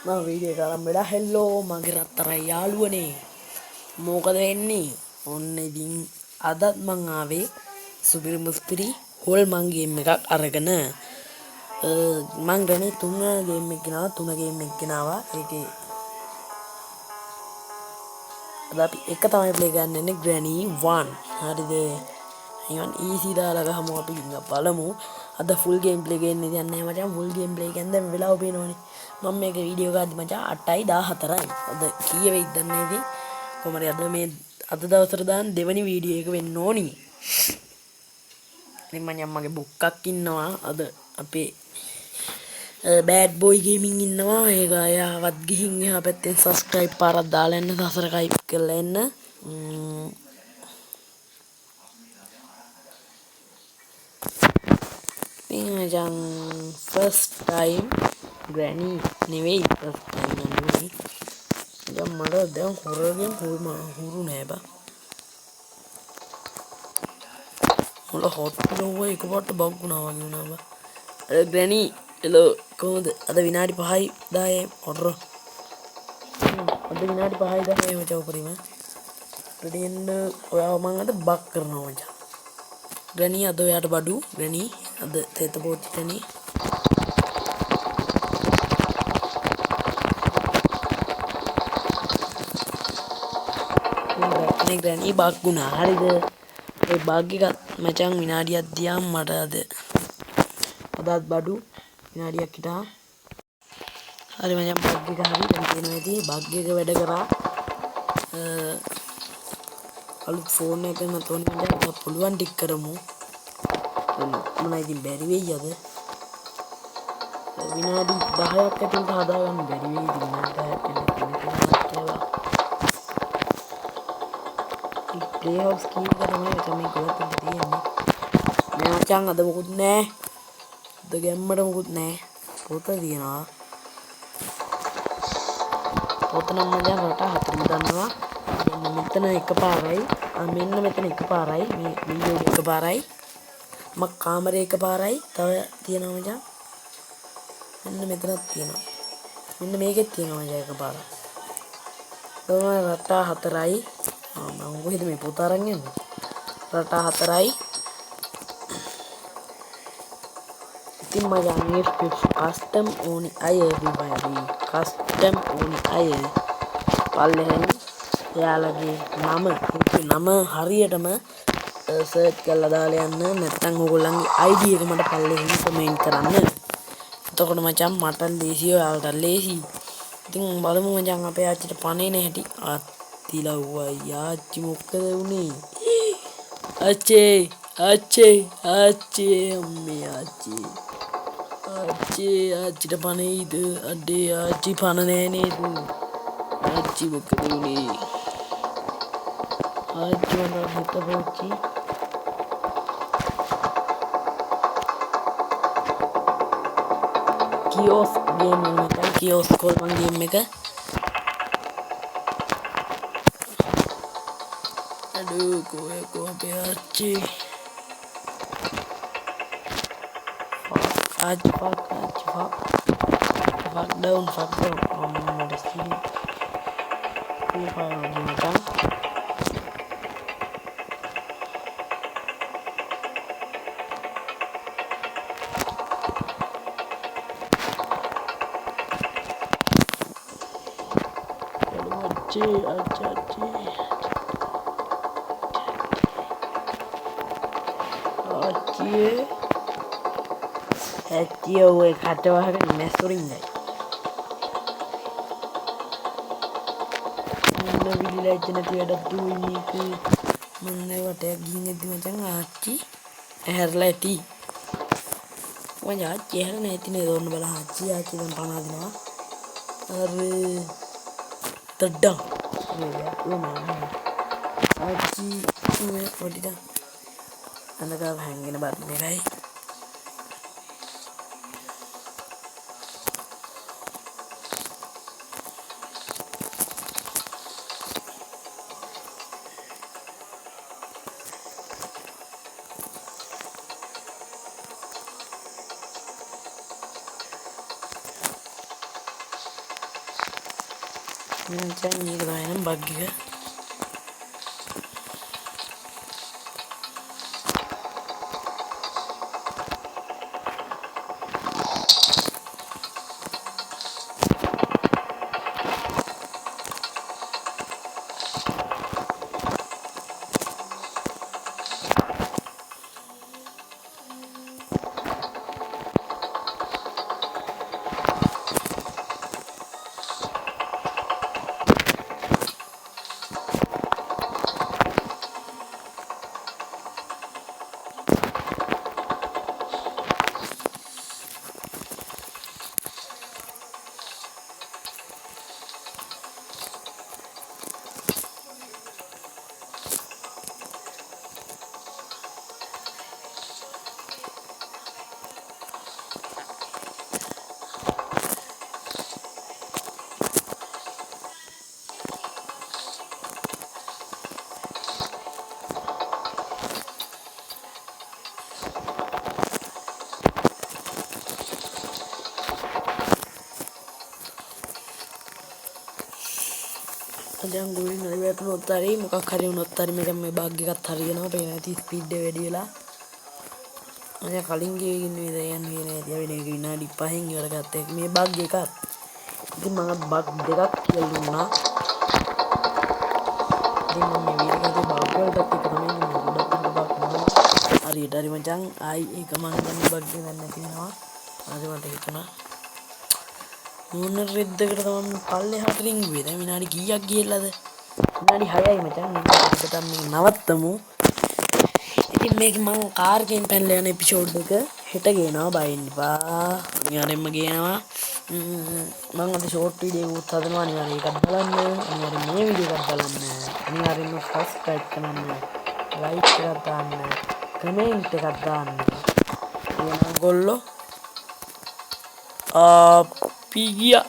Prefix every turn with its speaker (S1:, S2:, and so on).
S1: මම වීඩියෝ එක අරන් වෙලා හෙල්ලෝ මගේ රත්තරන් යාළුවනේ මොකද වෙන්නේ ඔන්න ඉතින් අදත් මං ආවේ සුපිරි මුස්පිරි හොල්මන් ගේම් එකක් අරගෙන මං ගනේ තුන ගේම් එක ගෙනාවා තුන ගේම් එක ගෙනාවා ඒකේ අද අපි එක තමයි ප්ලේ කරන්න යන්නේ Granny 1 හරිද නිකන් ඊසි දාලා ගහමු අපි බලමු අද ෆුල් ගේම් ප්ලේ ගේන්න දෙයක් නැහැ මචං ෆුල් ගේම් ප්ලේ කියන්නේ දැන් වෙලාව පේනවනේ මම මේක වීඩියෝ ගාද්දි මචං 8:14යි අද කීය වෙයිද දන්නේ ඉතින් කොහමද අද මේ අද දවසට දාන්න දෙවනි වීඩියෝ එක වෙන්න ඕනි ඉතින් මචං මගේ බුක්කක් ඉන්නවා අද අපේ බෑඩ් බොයි ගේමින් ඉන්නවා ඒක එයාවත් ගිහින් එහා පැත්තෙන් සබ්ස්ක්‍රයිබ් පාරක් දාලා එන්න සසර කයිප් කරලා එන්න මචං ෆස්ට් ටයිම් ග්‍රැනි නෙවෙයි ෆස්ට් ටයිම් නෙවෙයි මචං මට දැන් හොරර් ගේම් හුරු නෑ බා මුල හොට් ලෝව එකපාරට බග් වුණා වගේ වුණා බා ග්‍රැනි එලෝ කොහොමද අද විනාඩි 5යි 10යි හොරර් අද විනාඩි 5යි 10යි මචං උපරිම රෙඩියෙන්ද ඔයාව මං අද බග් කරනවා මචං ග්‍රැනි අද ඔයාට බඩු ග්‍රැනි අද තේත පොත් ග්‍රැනි ග්‍රැනි බග් වුණා හරිද ඒ බග් එක මචං විනාඩියක් දිහාම මට අදත් බඩු විනාඩියක් හිටා හරි මචං බග් එක හරි දැන් තියෙනවා ඇති බග් එක වැඩ කරා අලුත් ෆෝන් එකක් ගන්න තෝරන මචං පුළුවන් ටික කරමු මොනවා ඉතින් බැරි වෙයි අද විනාඩි 10ක් ඇතුළත හදාගන්න බැරි වෙයි ඉතින් විනාඩි 10ක් ඇතුළත ප්ලේ හවුස් කී එක තමයි මචං මේ ගොඩක් තියෙන්නේ නෑ මචං අද මොකුත් නෑ අද ගැම්මට මොකුත් නෑ පොත තියනවා පොත නම් මචං රට හතරම දන්නවා මෙතන එකපාරයි මෙන්න මෙතන එකපාරයි මේ වීඩියෝ එකපාරයි මක් කාමරේ එකපාරයි තව තියෙනවා මචං මෙන්න මෙතනක් තියෙනවා මෙන්න මේකෙත් තියෙනවා මචං එකපාරයි තමයි රට හතරයි මම කොහෙද මේ පොත අරන් යන්නේ රට හතරයි ඉතින් මචං මේ කස්ටම් ඕනි අය විවරි කස්ටම් ඕනි අය පල්ලෙහෙන් එයාලගේ නම හරියටම සර්ච් කරලා දාලා යන්න නැත්නම් ඕගොල්ලන්ගේ ID එක මට පල්ලෙහෙන් කමෙන්ට් කරන්න එතකොට මචං මට ලේසි ඔයාලට ලේසි ඉතින් බලමු මචං අපේ ආච්චිට පණේ නැහැටි ආච්චිලව්වා යාච්චි මොකද උනේ ආච්චේ අම්මේ ආච්චිට පණේයිද අඩේ ආච්චි පණ නෑ නේද ආච්චි මොකද උනේ ආච්චි වන්දන හිත පොච්චි කියෝස් ගේම් එක කියෝස් කොල්මන් ගේම් එක අඩෝ කොහේ අපේ ආච්චි fuck down mode sini ini kalau bintang ඇත්තිය ඔය කටවහක මැස්තුරින්දයි විලිලජ්ජ නැති වැඩක් දුවන්නේක මන්න වටයක් ගිහින් ඇති මචං ආච්චි ඇහැරලා ඇති මචං ආච්චි ඇහැරලා නැතිනේ දෝන්න බලා ආච්චි දැන් පණ අදිනවා අර තඩම් ආච්චි මේ පොඩිට අනගා හැංගෙන බත් එකයි මචං මේක තමයි නම් බග් එක. දැන් ගොඩින් හරි වැටුනොත් හරි මොකක් හරි වුණොත් හරි මේ බග් එකත් හරියනවා. පේන ඇති ස්පීඩ් එක වැඩි වෙලා. අනේ කලින් ගියකින් මේ දැන් යන්නේ නැති. වෙන එක විනාඩි 5න් ඉවර ගත්තා. මේ බග් එකක්. ඉතින් මම බග් දෙකක් කියලා දුන්නා. ඉතින් මම මේ වීඩියෝ එකේ බග් වලට එක තමයි ගොඩක් බග් නෝ. හරියට හරි මචං ආයි ඒක මම ගන්න බග් එක දැන් නැති වෙනවා. ආද මට හිතුණා. මොන රෙද්දකට තමයි පල්ලෙහාට රින්ගුවේ. දැන් විනාඩි කීයක් ගියලාද? විනාඩි 6යි මචං. මේකට මේ නවත්තමු. ඉතින් මේක මම කාර් එකෙන් පැනලා යන එපිසෝඩ් එක හෙට ගේනවා. බයින්න එපා. අනිවාර්යෙන්ම ගේනවා. මම අද ෂෝට් වීඩියෝ එකක් හදනවා. අනිවාර්යෙන් ඒකත් බලන්න. අනිවාර්යෙන් මේ වීඩියෝ එකත් බලන්න. අනිවාර්යෙන්ම සබ්ස්ක්‍රයිබ් කරන්න. ලයික් එකක් දාන්න. කමෙන්ට් එකක් දාන්න. එහෙනම් ගොල්ලෝ අපි ගියා.